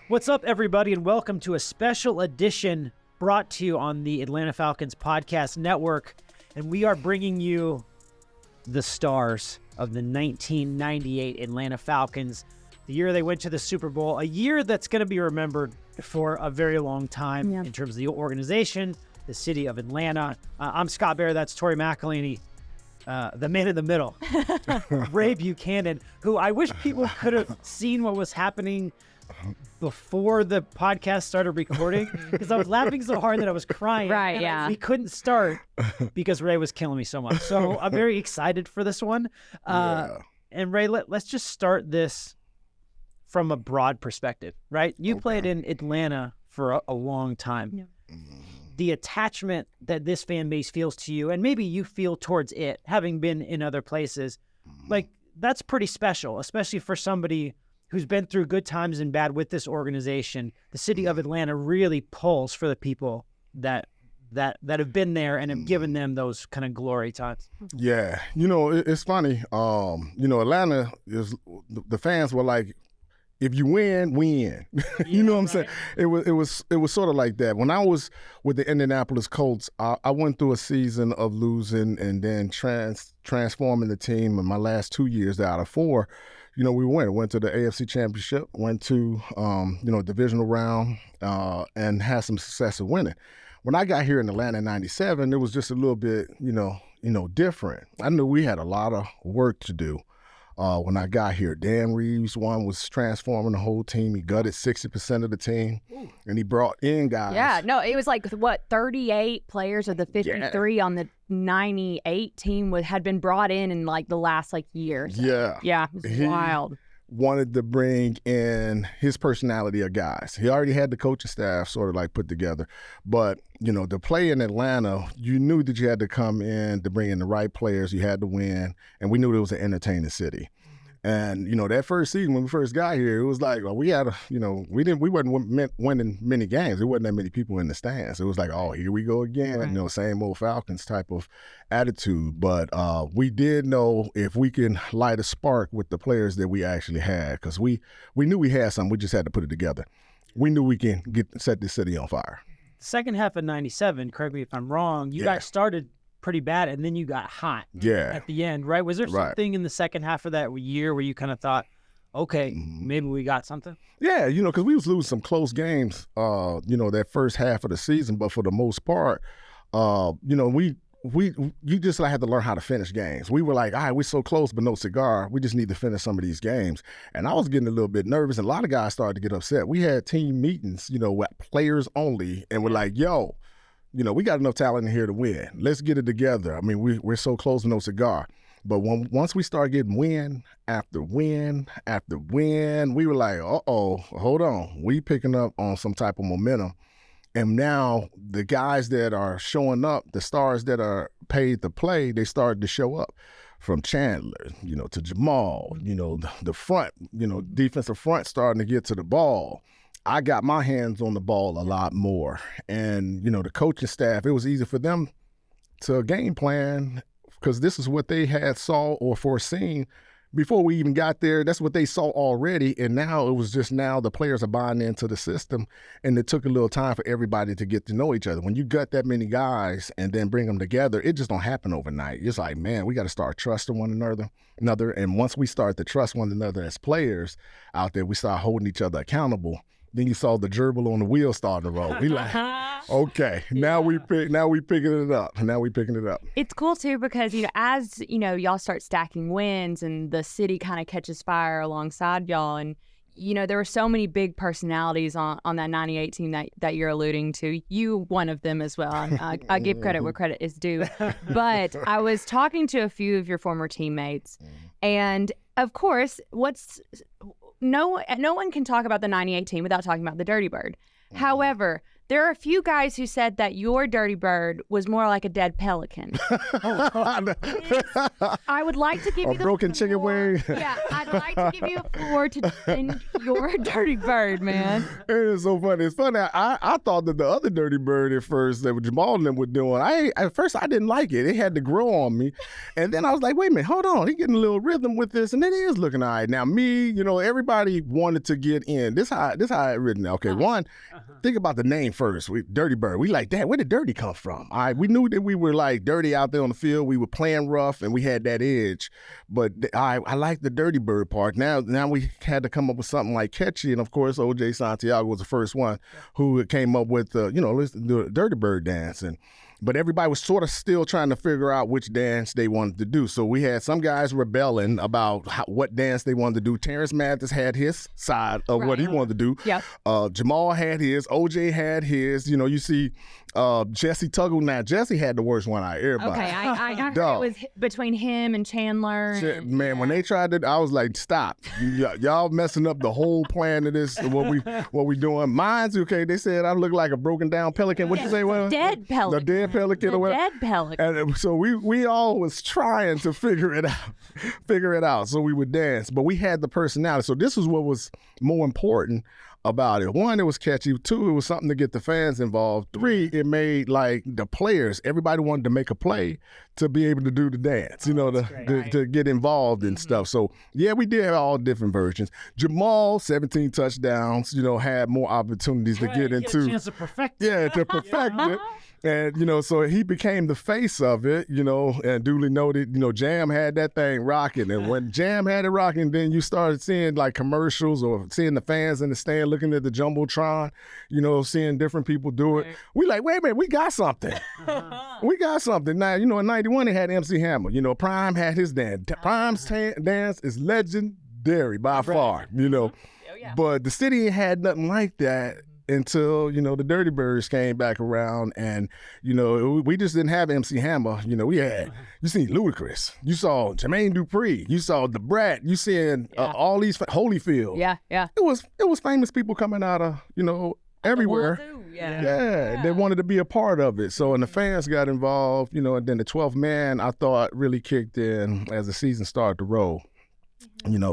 What's up, everybody, and welcome to a special edition brought to you on the Atlanta Falcons Podcast Network. And we are bringing you the stars of the 1998 Atlanta Falcons, the year they went to the Super Bowl, a year that's going to be remembered for a very long time in terms of the organization, the city of Atlanta. I'm Scott Bair. That's Tori McElhaney. The man in the middle, Ray Buchanan, who I wish people could have seen what was happening before the podcast started recording, because I was laughing so hard that I was crying. Right, yeah. We couldn't start because Ray was killing me so much. So I'm very excited for this one. And Ray, let's just start this from a broad perspective, right? You played in Atlanta for a long time. Yeah. The attachment that this fan base feels to you, and maybe you feel towards it, having been in other places, like that's pretty special, especially for somebody who's been through good times and bad with this organization. The city of Atlanta really pulls for the people that have been there and have given them those kind of glory times. Yeah, it's funny. Atlanta is, the fans were like, if you win, win. You know what I'm saying? It was sort of like that. When I was with the Indianapolis Colts, I went through a season of losing and then transforming the team. In my last 2 years out of 4, we went to the AFC Championship, went to divisional round, and had some success in winning. When I got here in Atlanta in '97, it was just a little bit, different. I knew we had a lot of work to do. When I got here, Reeves was transforming the whole team. He gutted 60% of the team, and he brought in guys. Yeah, no, it was like, 38 players of the 53 on the 98 team had been brought in like the last year. So. Yeah, it was wild. Wanted to bring in his personality of guys. He already had the coaching staff sort of put together. But, to play in Atlanta, you knew that you had to come in to bring in the right players. You had to win. And we knew it was an entertaining city. And, that first season when we first got here, it was like, well, we had we wasn't winning many games. There wasn't that many people in the stands. It was like, oh, here we go again. Right. Same old Falcons type of attitude. But we did know if we can light a spark with the players that we actually had, because we knew we had something. We just had to put it together. We knew we can set this city on fire. Second half of '97, correct me if I'm wrong, you guys started pretty bad, and then you got hot at the end, right? Was there something in the second half of that year where you kind of thought, okay, maybe we got something? Yeah, because we was losing some close games, that first half of the season, but for the most part, you just had to learn how to finish games. We were like, all right, we're so close, but no cigar. We just need to finish some of these games. And I was getting a little bit nervous, and a lot of guys started to get upset. We had team meetings, with players only, and we're like, yo, we got enough talent in here to win. Let's get it together. I mean, we're so close with no cigar. But once we start getting win after win after win, we were like, uh-oh, hold on. We picking up on some type of momentum. And now the guys that are showing up, the stars that are paid to play, they started to show up. From Chandler, to Jamal, the front, defensive front starting to get to the ball. I got my hands on the ball a lot more. And, the coaching staff, it was easy for them to game plan because this is what they had saw or foreseen before we even got there. That's what they saw already. And now it was just the players are buying into the system. And it took a little time for everybody to get to know each other. When you gut that many guys and then bring them together, it just don't happen overnight. It's like, man, we got to start trusting one another. And once we start to trust one another as players out there, we start holding each other accountable. Then you saw the gerbil on the wheel starting to roll. We like, okay, now we picking it up. Now we picking it up. It's cool too because as y'all start stacking wins and the city kind of catches fire alongside y'all, and there were so many big personalities on that '98 team that you're alluding to. You one of them as well. I give credit where credit is due. But I was talking to a few of your former teammates, and of course, no one can talk about the '98 team without talking about the Dirty Bird. However, There are a few guys who said that your dirty bird was more like a dead pelican. I would like to give you the broken chicken wing. Yeah, I'd like to give you a floor to defend your dirty bird, man. It is so funny. It's funny. I thought that the other dirty bird at first that Jamal and them were doing, at first I didn't like it. It had to grow on me. And then I was like, wait a minute, hold on. He getting a little rhythm with this, and it is looking all right. Now me, everybody wanted to get in. This how it written. Okay, one, think about the name first. Dirty Bird. We like that. Where did dirty come from? All right, we knew that we were like dirty out there on the field. We were playing rough, and we had that edge. But I like the Dirty Bird part. Now we had to come up with something like catchy, and of course, O.J. Santiago was the first one who came up with the Dirty Bird dance. But everybody was sort of still trying to figure out which dance they wanted to do. So we had some guys rebelling about what dance they wanted to do. Terrence Mathis had his side of what he wanted to do. Yep. Jamal had his. OJ had his. You see Jesse Tuggle. Now, Jesse had the worst one out of everybody. Okay, I heard it was between him and Chandler. Man, when they tried to, I was like, stop. Y'all messing up the whole plan of this, what we doing. Mine's okay. They said I look like a broken down pelican. What you say? Well, dead pelican. The dead pelican or whatever. Dead pelican. And so we all was trying to figure it out. So we would dance, but we had the personality. So this is what was more important about it. One, it was catchy. Two, it was something to get the fans involved. Three, it made like the players, everybody wanted to make a play to be able to do the dance, to get involved in stuff. So yeah, we did have all different versions. Jamal, 17 touchdowns, had more opportunities to get into. A chance to perfect it. Yeah, to perfect it. And, so he became the face of it, and duly noted, Jam had that thing rocking. And when Jam had it rocking, then you started seeing like commercials or seeing the fans in the stand looking at the Jumbotron, seeing different people do it. We like, wait a minute, we got something. We got something. Now, in 91, they had MC Hammer. Prime had his dance. Prime's dance is legendary by far, But the city had nothing like that until, the Dirty Birds came back around, and, we just didn't have MC Hammer. We had, you seen Ludacris, you saw Jermaine Dupri, you saw The Brat, you seeing all these, Holyfield. Yeah. It was famous people coming out of, everywhere. Yeah, they wanted to be a part of it. So, and the fans got involved, and then the 12th man, I thought, really kicked in as the season started to roll,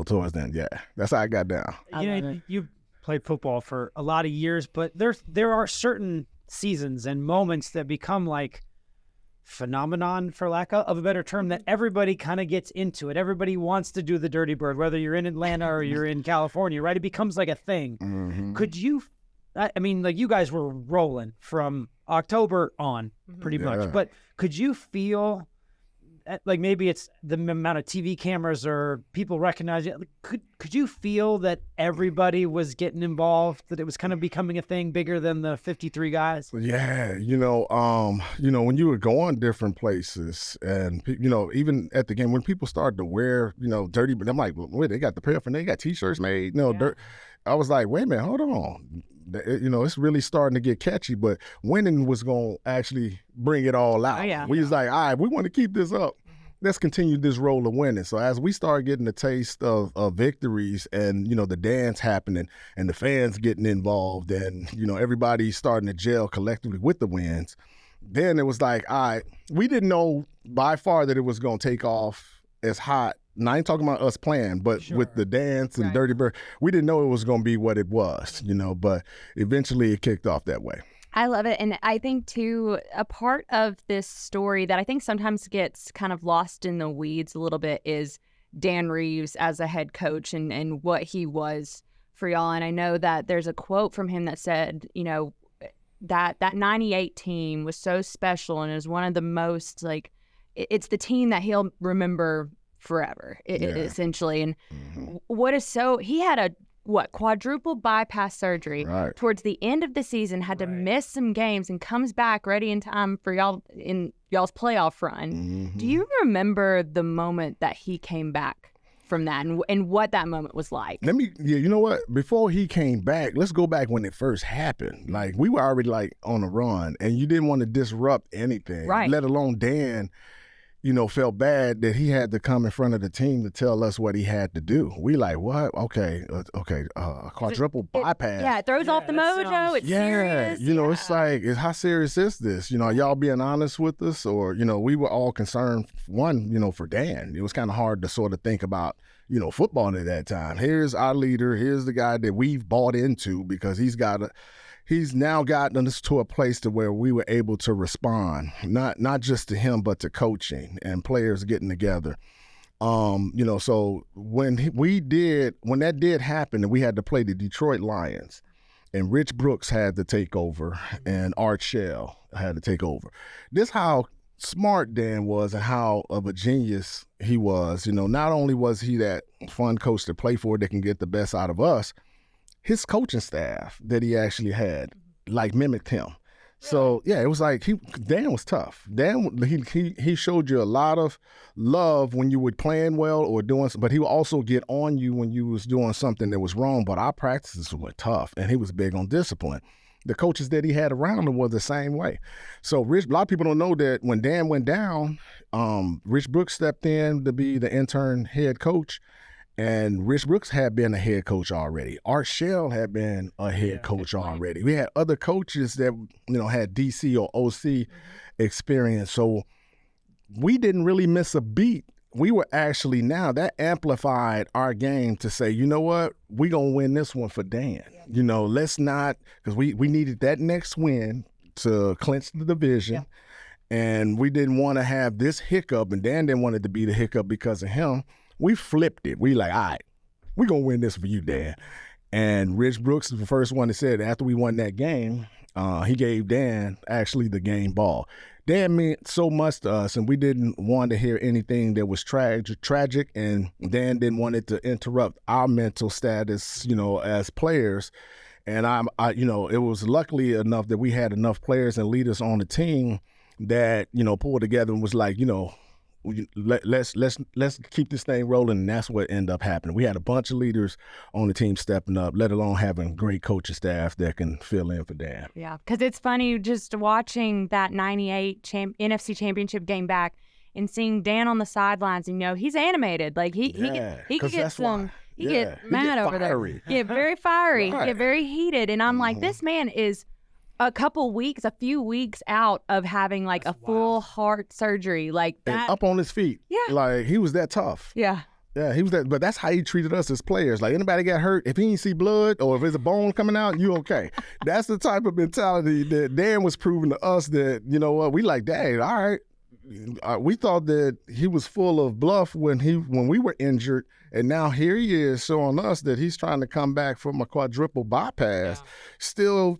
towards then. Yeah, that's how I got down. You played football for a lot of years, but there are certain seasons and moments that become like phenomenon, for lack of a better term, that everybody kind of gets into it. Everybody wants to do the Dirty Bird, whether you're in Atlanta or you're in California, right? It becomes like a thing. Mm-hmm. Could you, like you guys were rolling from October on pretty much, but could you feel like maybe it's the amount of TV cameras or people recognize it? Could you feel that everybody was getting involved, that it was kind of becoming a thing bigger than the 53 guys? Yeah, when you would go on different places and, even at the game, when people started to wear, dirty, but I'm like, wait, they got the paraphernalia, they got T-shirts made, dirt. I was like, wait a minute, hold on. It's really starting to get catchy, but winning was going to actually bring it all out. We was like, all right, we want to keep this up. Let's continue this role of winning. So as we start getting the taste of victories and, the dance happening and the fans getting involved and, everybody starting to gel collectively with the wins, then it was like, all right, we didn't know by far that it was going to take off as hot. And I ain't talking about us playing, but with the dance and Dirty Bird, we didn't know it was going to be what it was, but eventually it kicked off that way. I love it. And I think, too, a part of this story that I think sometimes gets kind of lost in the weeds a little bit is Dan Reeves as a head coach and what he was for y'all. And I know that there's a quote from him that said, that 98 team was so special and is one of the most, it's the team that he'll remember forever, essentially. And he had a quadruple bypass surgery towards the end of the season, had to miss some games and comes back ready in time for y'all in y'all's playoff run. Mm-hmm. Do you remember the moment that he came back from that and what that moment was like? You know what? Before he came back, let's go back when it first happened. Like, we were already on a run and you didn't want to disrupt anything, let alone Dan felt bad that he had to come in front of the team to tell us what he had to do. We like, what? Okay, quadruple bypass. Yeah, it throws off the mojo. It's serious. It's like, how serious is this? Are y'all being honest with us? Or, we were all concerned, for Dan. It was kind of hard to sort of think about, football at that time. Here's our leader. Here's the guy that we've bought into because he's now gotten us to a place to where we were able to respond, not just to him, but to coaching and players getting together. So when that did happen and we had to play the Detroit Lions and Rich Brooks had to take over and Art Shell had to take over. This how smart Dan was and how of a genius he was. Not only was he that fun coach to play for that can get the best out of us, his coaching staff that he actually had mimicked him. So it was like Dan was tough. Dan he showed you a lot of love when you were playing well or doing, but he would also get on you when you was doing something that was wrong. But our practices were tough, and he was big on discipline. The coaches that he had around him were the same way. So a lot of people don't know that when Dan went down, Rich Brooks stepped in to be the intern head coach. And Rich Brooks had been a head coach already. Art Shell had been a head coach already. We had other coaches that, had DC or OC experience. So we didn't really miss a beat. We were actually that amplified our game to say, you know what, we're going to win this one for Dan. Let's not, because we needed that next win to clinch the division. Yeah. And we didn't want to have this hiccup, and Dan didn't want it to be the hiccup because of him. We flipped it. We like, all right, we're going to win this for you, Dan. And Rich Brooks is the first one that said after we won that game, he gave Dan actually the game ball. Dan meant so much to us, and we didn't want to hear anything that was tragic, and Dan didn't want it to interrupt our mental status, as players. And it was luckily enough that we had enough players and leaders on the team that, pulled together and was like, let's keep this thing rolling, and that's what ended up happening. We had a bunch of leaders on the team stepping up, let alone having great coaching staff that can fill in for Dan. Yeah, because it's funny just watching that 98 NFC Championship game back and seeing Dan on the sidelines, and he's animated. Like he could get some. He get mad over there. Get very fiery. Right. Get very heated, and I'm like, this man is a few weeks out of having a full heart surgery, like that. And up on his feet. Yeah. Like he was that tough. Yeah. Yeah, he was that, but that's how he treated us as players. Like anybody got hurt, if he didn't see blood or if there's a bone coming out, you okay. That's the type of mentality that Dan was proving to us that, we like, dang, all right. We thought that he was full of bluff when we were injured, and now here he is showing us that he's trying to come back from a quadruple bypass. Yeah. Still,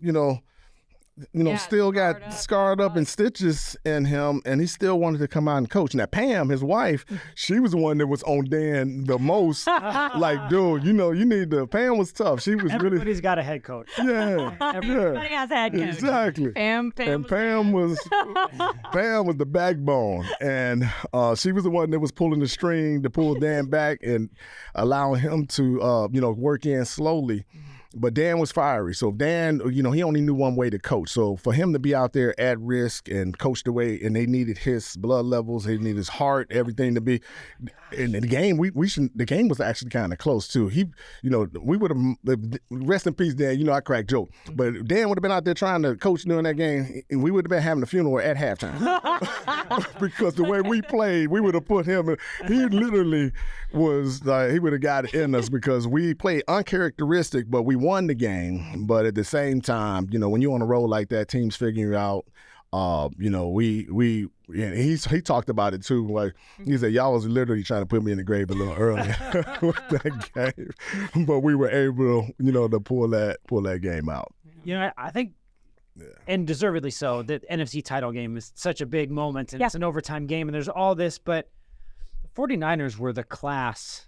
still got scarred up and stitches in him, and he still wanted to come out and coach. Now, Pam, his wife, she was the one that was on Dan the most. Like, dude, you need to. Pam was tough. She was Everybody's got a head coach. Yeah. Everybody has a head coach. Exactly. Pam was the backbone, and she was the one that was pulling the string to pull Dan back and allowing him to, work in slowly. But Dan was fiery. So Dan, he only knew one way to coach. So for him to be out there at risk and coach the way, and they needed his blood levels, they needed his heart, everything to be. In the game, the game was actually kind of close too. We would have, rest in peace, Dan. I crack joke, but Dan would have been out there trying to coach during that game, and we would have been having a funeral at halftime because the way we played, we would have put him. He literally was like, he would have got it in us because we played uncharacteristic, but we won the game. But at the same time, when you're on a roll like that, teams figuring you out. He talked about it too. Like he said, y'all was literally trying to put me in the grave a little earlier with that game, but we were able, to pull that game out. I think, and deservedly so, the NFC title game is such a big moment, and it's an overtime game, and there's all this, but the 49ers were the class.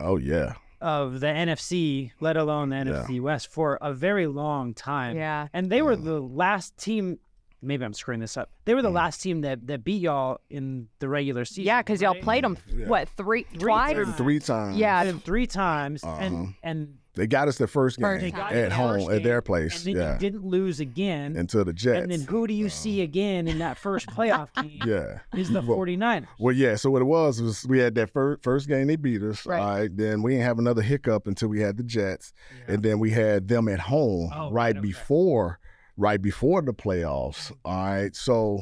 Oh yeah. Of the NFC, let alone the NFC West, for a very long time. Yeah. And they were the last team maybe I'm screwing this up. They were the last team that beat y'all in the regular season. Yeah, because y'all played them, what, twice? Three times. Yeah. 3 times. And they got us the first game at home at their place. And then you didn't lose again. Until the Jets. And then who do you see again in that first playoff game? Is the 49ers. Well, yeah. So what it was we had that first game they beat us. Right. All right. Then we didn't have another hiccup until we had the Jets. Yeah. And then we had them at home before the playoffs. All right. So,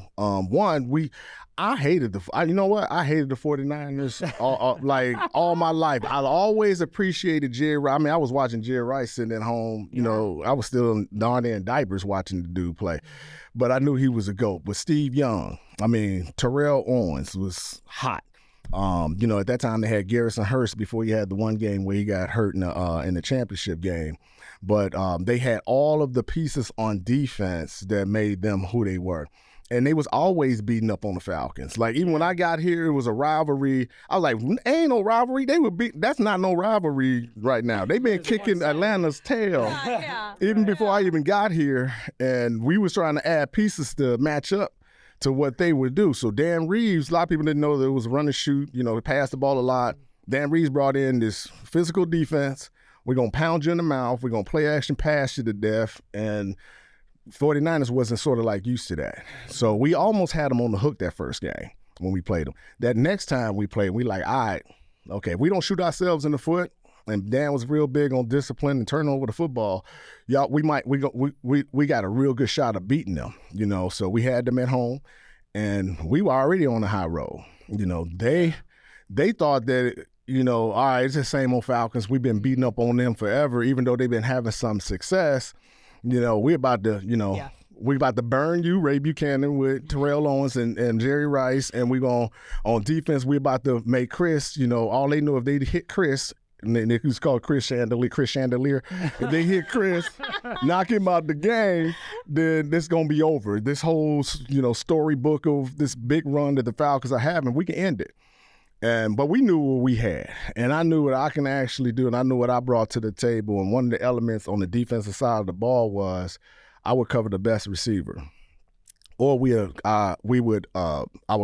I hated the 49ers all my life. I always appreciated Jerry Rice. I mean, I was watching Jerry Rice sitting at home. You know, I was still darn near in diapers watching the dude play. But I knew he was a GOAT. But Steve Young, Terrell Owens was hot. At that time they had Garrison Hurst before he had the one game where he got hurt in the championship game. But they had all of the pieces on defense that made them who they were. And they was always beating up on the Falcons. Like, even when I got here, it was a rivalry. I was like, ain't no rivalry. That's not no rivalry right now. They've been kicking Atlanta's tail even before I even got here. And we was trying to add pieces to match up to what they would do. So Dan Reeves, a lot of people didn't know that it was run and shoot. He passed the ball a lot. Dan Reeves brought in this physical defense. We're going to pound you in the mouth. We're going to play action pass you to death. And 49ers wasn't sort of like used to that. So we almost had them on the hook that first game when we played them. That next time we played, we like, all right, okay, we don't shoot ourselves in the foot. And Dan was real big on discipline and turning over the football. Y'all, we got a real good shot of beating them, So we had them at home, and we were already on the high road. They thought that, all right, it's the same old Falcons. We've been beating up on them forever, even though they've been having some success. We're about to, we about to burn you, Ray Buchanan with Terrell Owens and Jerry Rice, and on defense, we're about to make Chris, all they know if they hit Chris, and then it's called Chris Chandelier. If they hit Chris, knock him out the game, then this going to be over. This whole, storybook of this big run that the Falcons are having, we can end it. But we knew what we had, and I knew what I can actually do, and I knew what I brought to the table. And one of the elements on the defensive side of the ball was I would cover the best receiver, or I would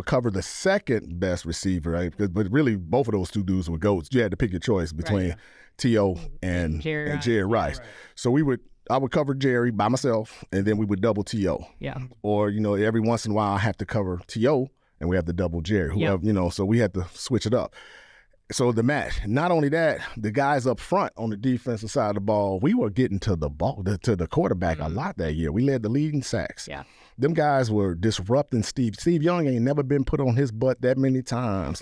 cover the second best receiver. Right? But really, both of those two dudes were GOATs. You had to pick your choice between T.O. and Jerry Rice. Right. So I would cover Jerry by myself, and then we would double T.O. Yeah. Or every once in a while I have to cover T.O. and we have to double Jerry, so we had to switch it up. So the match, not only that, the guys up front on the defensive side of the ball, we were getting to the ball, to the quarterback a lot that year. We led the league in sacks. Yeah. Them guys were disrupting Steve. Steve Young ain't never been put on his butt that many times.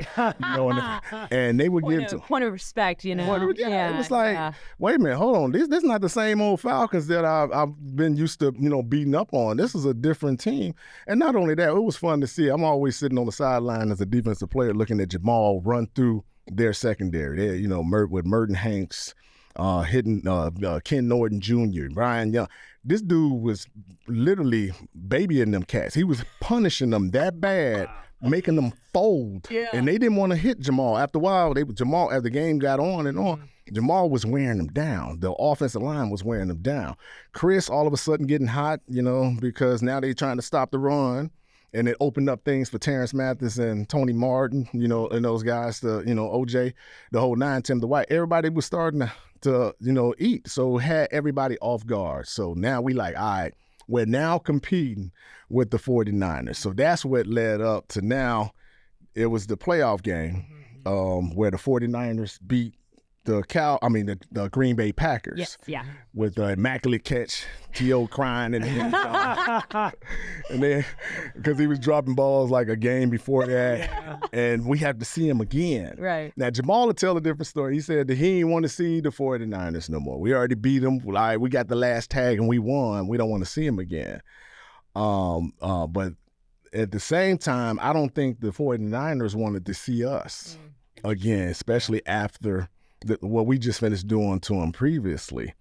And they would point of respect, It was like, wait a minute, hold on. This is not the same old Falcons that I've been used to, beating up on. This is a different team. And not only that, it was fun to see. I'm always sitting on the sideline as a defensive player looking at Jamal run through their secondary. With Merton Hanks, hitting Ken Norton Jr., Brian Young. This dude was literally babying them cats. He was punishing them that bad, making them fold. Yeah. And they didn't want to hit Jamal. After a while, Jamal, as the game got on, Jamal was wearing them down. The offensive line was wearing them down. Chris, all of a sudden, getting hot, because now they're trying to stop the run. And it opened up things for Terrence Mathis and Tony Martin, and those guys, OJ, the whole nine, Tim the White. Everybody was starting to eat. So it had everybody off guard. So now we all right, we're now competing with the 49ers. So that's what led up to now it was the playoff game where the 49ers beat the Green Bay Packers. Yes, yeah. With the immaculate catch, T.O. crying in the end zone. And then, because he was dropping balls like a game before that, and we have to see him again. Right. Now, Jamal will tell a different story. He said that he didn't want to see the 49ers no more. We already beat them. All right, we got the last tag and we won. We don't want to see him again. But at the same time, I don't think the 49ers wanted to see us again, especially after what we just finished doing to them previously.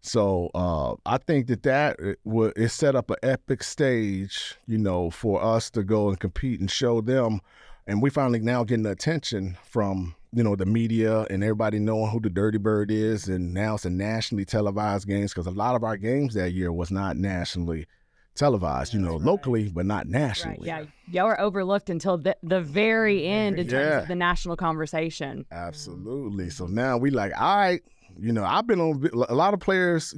So I think that it set up an epic stage, for us to go and compete and show them. And we finally now getting the attention from, the media and everybody knowing who the Dirty Bird is. And now it's a nationally televised games because a lot of our games that year was not nationally televised, locally, but not nationally. Right. Yeah, y'all were overlooked until the very end in terms of the national conversation. Absolutely. So now we like, all right, I've been on a lot of players,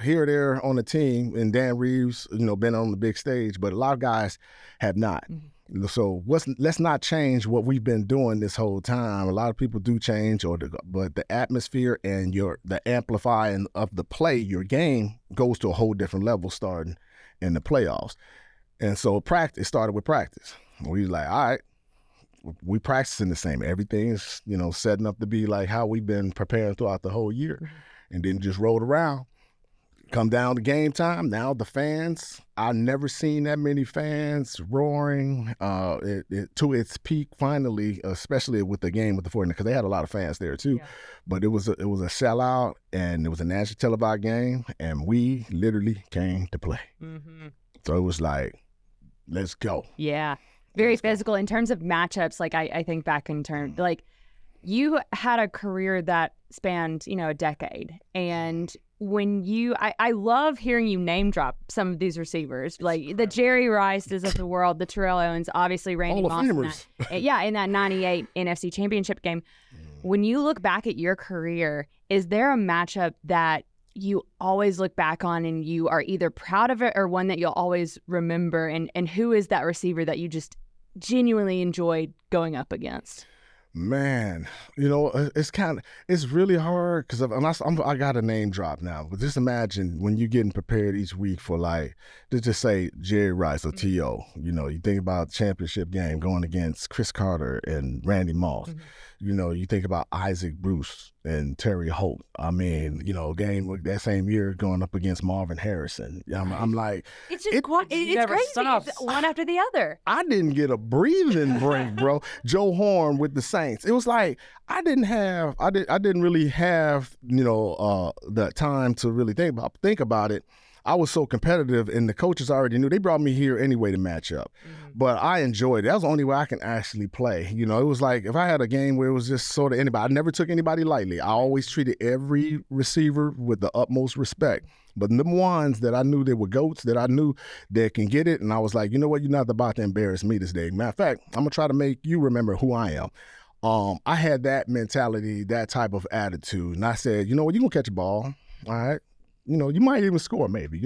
here or there on the team, and Dan Reeves, been on the big stage, but a lot of guys have not. Mm-hmm. So let's not change what we've been doing this whole time. A lot of people do change, but the atmosphere and the amplifying of the play, your game goes to a whole different level starting in the playoffs. And so it started with practice. We was like, all right, we practicing the same. Everything's, setting up to be like how we've been preparing throughout the whole year. And then just rolled around. Come down to game time. Now the fans, I've never seen that many fans roaring to its peak finally, especially with the game with the 49ers, because they had a lot of fans there too. Yeah. But it was a sellout, and it was a national televised game, and we literally came to play. Mm-hmm. So it was like, let's go. Yeah. Very physical. In terms of matchups, like I think back in terms, like you had a career that spanned, a decade. And when I love hearing you name drop some of these receivers, like the Jerry Rices of the world, the Terrell Owens, obviously Randy Moss. In that 98 NFC Championship game. When you look back at your career, is there a matchup that you always look back on and you are either proud of it or one that you'll always remember? And who is that receiver that you just genuinely enjoyed going up against? Man, it's really hard because I got a name drop now. But just imagine when you're getting prepared each week for, like, let's just say Jerry Rice or T.O. You think about the championship game going against Chris Carter and Randy Moss. Mm-hmm. You think about Isaac Bruce and Terry Holt. I mean, game that same year going up against Marvin Harrison. I'm like, it's just it's crazy. Stops. It's one after the other. I didn't get a breathing break, bro. Joe Horn with the Saints. It was like I didn't really have the time to really think about it. I was so competitive, and the coaches already knew. They brought me here anyway to match up. Mm-hmm. But I enjoyed it. That was the only way I can actually play. It was like if I had a game where it was just sort of anybody, I never took anybody lightly. I always treated every receiver with the utmost respect. But the ones that I knew they were GOATs, that I knew that can get it, and I was like, you know what, you're not about to embarrass me this day. Matter of fact, I'm going to try to make you remember who I am. I had that mentality, that type of attitude. And I said, you know what, you're going to catch a ball, all right? You might even score maybe,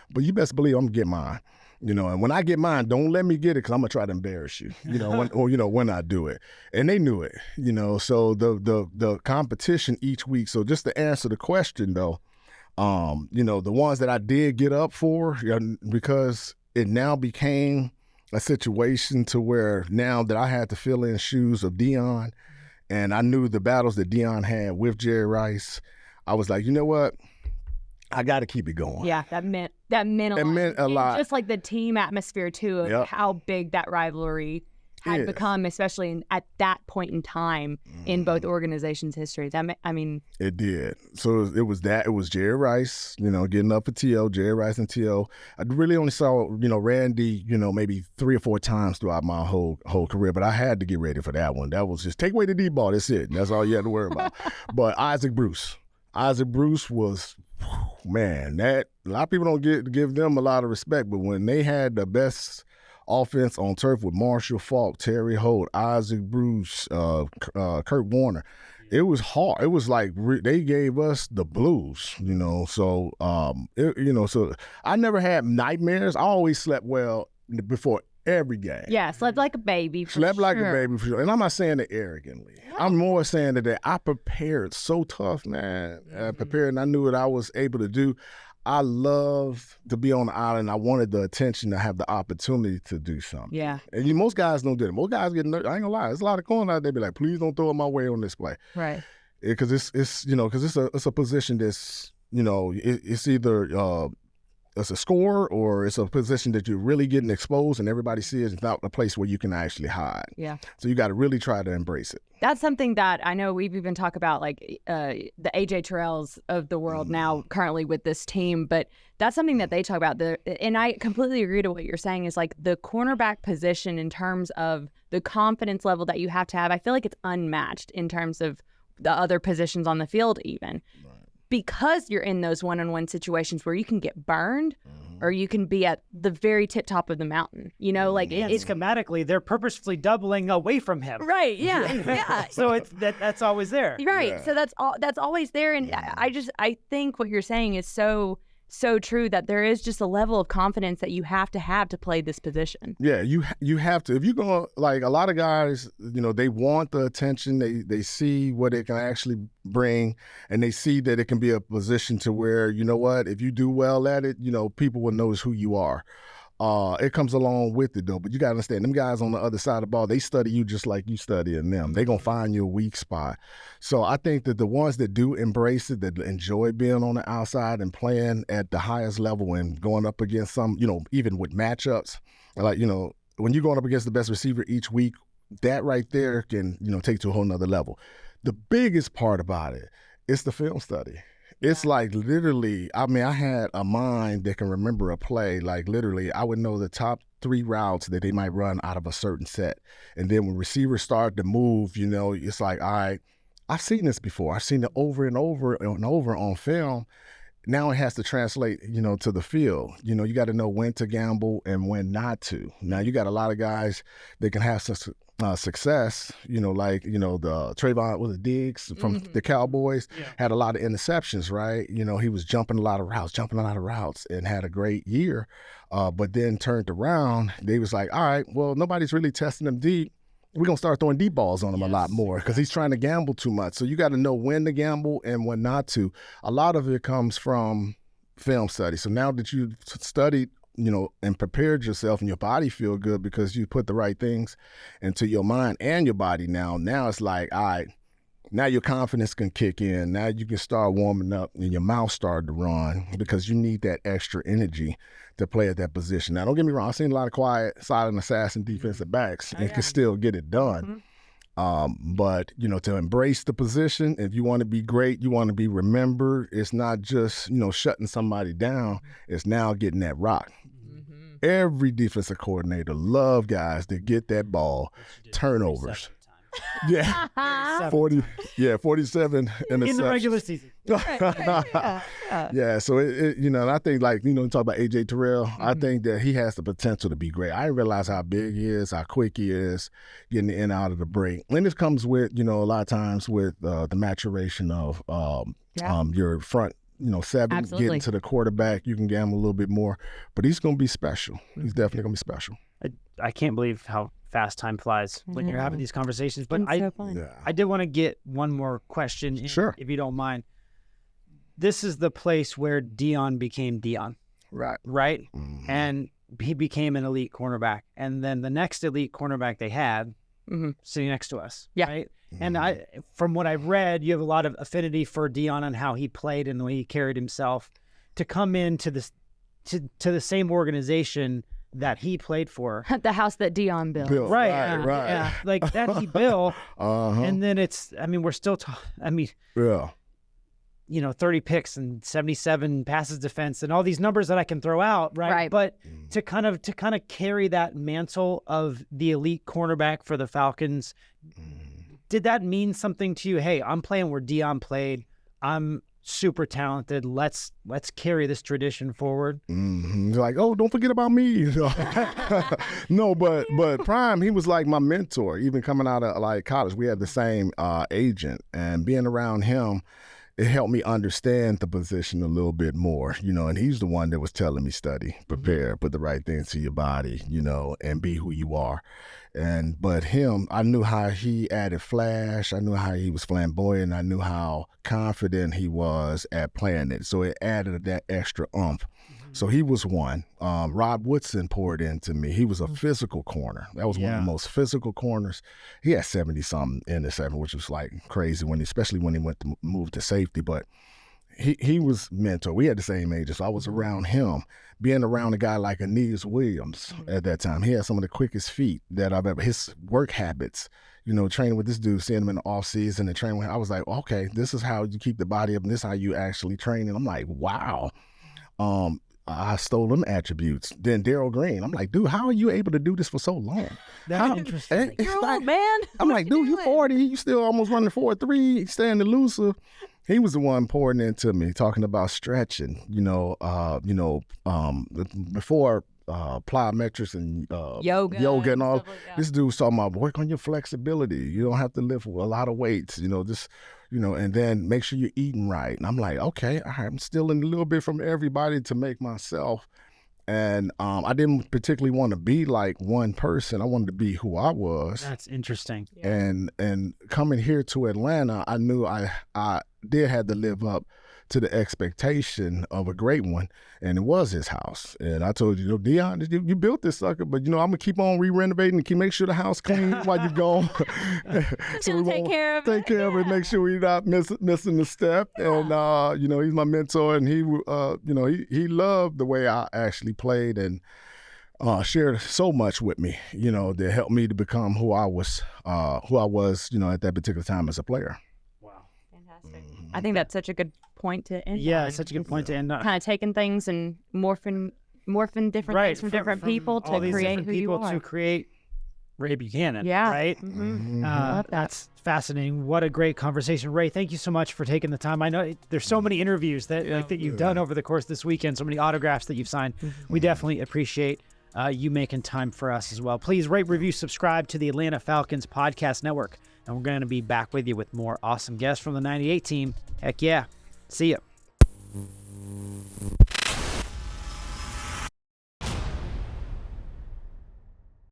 but you best believe I'm going to get mine. And when I get mine, don't let me get it because I'm going to try to embarrass you, when I do it. And they knew it, so the competition each week. So just to answer the question, though, the ones that I did get up for, because it now became a situation to where now that I had to fill in shoes of Deion, and I knew the battles that Deion had with Jerry Rice, I was like, you know what? I got to keep it going. Yeah, that meant a lot. Just like the team atmosphere too of how big that rivalry had become, especially at that point in time in both organizations' history. It did. So it was Jerry Rice, getting up for T.O., Jerry Rice and T.O. I really only saw, Randy, maybe 3 or 4 times throughout my whole career, but I had to get ready for that one. That was just take away the deep ball. That's it. That's all you had to worry about. But Isaac Bruce was, man, that a lot of people don't give them a lot of respect, but when they had the best offense on turf with Marshall Faulk, Terry Holt, Isaac Bruce, Kurt Warner, it was hard. It was like they gave us the blues, So, so I never had nightmares. I always slept well before every game. Yeah, slept like a baby. Like a baby for sure. And I'm not saying it arrogantly. No. I'm more saying that I prepared so tough, man. Prepared, and I knew what I was able to do. I love to be on the island. I wanted the attention to have the opportunity to do something. Yeah. And most guys don't do it. Most guys get nervous. I ain't gonna lie. There's a lot of corners out there be like, please don't throw it my way on this play. Right. Because it's a position that's, it's either it's a score or it's a position that you're really getting exposed and everybody sees it's not a place where you can actually hide. Yeah. So you got to really try to embrace it. That's something that I know we've even talked about, like the AJ Terrells of the world now currently with this team, but that's something that they talk about. And I completely agree to what you're saying is like the cornerback position in terms of the confidence level that you have to have. I feel like it's unmatched in terms of the other positions on the field even. Right. Because you're in those one-on-one situations where you can get burned or you can be at the very tip top of the mountain. You know, like And schematically, they're purposefully doubling away from him. right? Yeah. So it's that's always there. Right. Yeah. So that's always there, and I think what you're saying is so true, that there is just a level of confidence that you have to play this position. Yeah, you have to. If you're going, like a lot of guys, you know, they want the attention. They see what it can actually bring, and they see that it can be a position to where, you know what, if you do well at it, you know, people will notice who you are. It comes along with it though, but you gotta understand, them guys on the other side of the ball, they study you just like you studying them. They gonna find you a weak spot. So I think that the ones that do embrace it, that enjoy being on the outside and playing at the highest level and going up against some, you know, even with matchups, like, you know, when you're going up against the best receiver each week, that right there can, you know, take to a whole nother level. The biggest part about it is the film study. It's like literally, I mean, I had a mind that can remember a play. Like literally, I would know the top 3 routes that they might run out of a certain set. And then when receivers start to move, you know, it's like, all right, I've seen this before. I've seen it over and over and over on film. Now it has to translate, you know, to the field. You know, you got to know when to gamble and when not to. Now you got a lot of guys that can have some success, you know, like, you know, the Trayvon, was it Diggs from the Cowboys, had a lot of interceptions, right? You know, he was jumping a lot of routes and had a great year, but then turned around, they was like, all right, well, nobody's really testing him deep. We're going to start throwing deep balls on him a lot more because he's trying to gamble too much. So you got to know when to gamble and when not to. A lot of it comes from film study. So now that you've studied, you know, and prepared yourself and your body feel good because you put the right things into your mind and your body now it's like, all right, now your confidence can kick in. Now you can start warming up and your mouth start to run because you need that extra energy to play at that position. Now, don't get me wrong. I've seen a lot of quiet, silent assassin defensive backs and can still get it done. But, you know, to embrace the position, if you want to be great, you want to be remembered, it's not just, you know, shutting somebody down. It's now getting that rock. Every defensive coordinator love guys that get that ball, turnovers. Yeah, 47 in the regular season. Yeah, so it you know, and I think, like, you know, you talk about AJ Terrell, I think that he has the potential to be great. I didn't realize how big he is, how quick he is, getting in and out of the break. And this comes with, you know, a lot of times with the maturation of your front, you know, 7, Absolutely. getting to the quarterback, you can gamble a little bit more, but he's going to be special. He's definitely going to be special. I can't believe how fast time flies when you're having these conversations. But I did want to get one more question in, Sure. if you don't mind. This is the place where Deion became Deion, Right. right? And he became an elite cornerback. And then the next elite cornerback they had sitting next to us, right? And from what I've read, you have a lot of affinity for Deion and how he played and the way he carried himself. To come into this to the same organization that he played for, The house that Deion built. Right. Yeah, like that he built, and then it's, I mean, we're still you know, 30 picks and 77 passes defense and all these numbers that I can throw out, right? But to kind of carry that mantle of the elite cornerback for the Falcons, did that mean something to you? Hey, I'm playing where Deion played. I'm super talented. Let's carry this tradition forward. Like, oh, don't forget about me. No, but Prime, he was like my mentor. Even coming out of like college, we had the same agent, and being around him, it helped me understand the position a little bit more, you know, and he's the one that was telling me study, prepare, put the right things to your body, you know, and be who you are. But him, I knew how he added flash. I knew how he was flamboyant. I knew how confident he was at playing it. So it added that extra oomph. So he was one. Rob Woodson poured into me. He was a physical corner. That was one of the most physical corners. He had 70-something interceptions, which was like crazy, especially when he went to move to safety. But he was mentor. We had the same age, so I was around him. Being around a guy like Aeneas Williams at that time, he had some of the quickest feet that I've ever. His work habits, you know, training with this dude, seeing him in the off season and training with him, I was like, okay, this is how you keep the body up, and this is how you actually train. And I'm like, wow. I stole them attributes. Then Darryl Green, I'm like, dude, how are you able to do this for so long? That's interesting. You're old, man. I'm like, dude, you're 40, you still almost running 4.3, staying elusive. He was the one pouring into me, talking about stretching. Before plyometrics and yoga and all. stuff like that. This dude was talking about work on your flexibility. You don't have to lift a lot of weights. And then make sure you're eating right. And I'm like, okay, I'm stealing a little bit from everybody to make myself. And I didn't particularly want to be like one person. I wanted to be who I was. That's interesting. Yeah. And coming here to Atlanta, I knew I did have to live up to the expectation of a great one, and it was his house. And I told you, Deion, you built this sucker, but I'm gonna keep on re-renovating and keep make sure the house clean while you're gone. So take care of take care of it, make sure we're not missing the step. Yeah. And he's my mentor, and he loved the way I actually played and shared so much with me, that helped me to become who I was at that particular time as a player. Fantastic. I think that's such a good point to end. Yeah, on. it's such a good point to end on. Kind of taking things and morphing different things from different people all to these create different who you people are. to create Ray Buchanan. Yeah. Right. Mm-hmm. That's fascinating. What a great conversation, Ray. Thank you so much for taking the time. I know there's so many interviews that you've done over the course of this weekend, so many autographs that you've signed. We definitely appreciate you making time for us as well. Please rate, review, subscribe to the Atlanta Falcons Podcast Network, and we're going to be back with you with more awesome guests from the 98 team. Heck yeah. See ya.